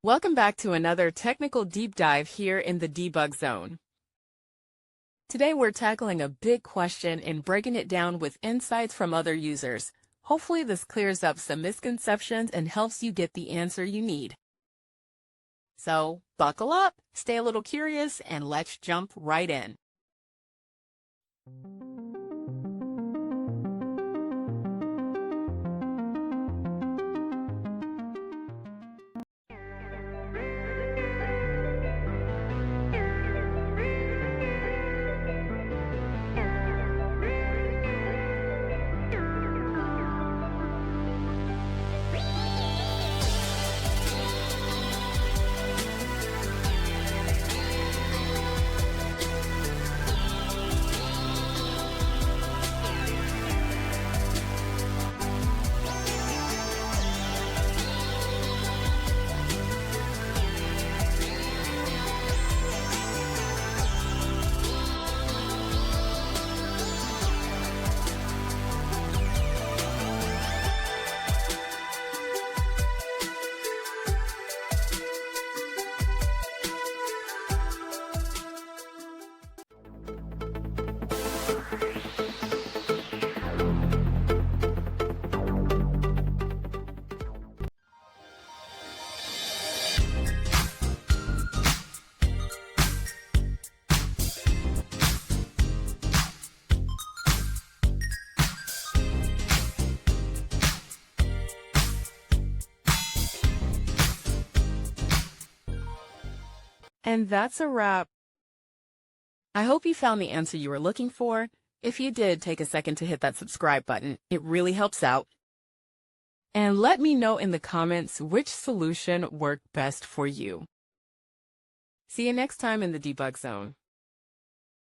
Welcome back to another technical deep dive here in the debug zone. Today we're tackling a big question and breaking it down with insights from other users. Hopefully this clears up some misconceptions and helps you get the answer you need. So buckle up, stay a little curious, and let's jump right in. And that's a wrap. I hope you found the answer you were looking for. If you did, take a second to hit that subscribe button. It really helps out. And let me know in the comments which solution worked best for you. See you next time in the debug zone.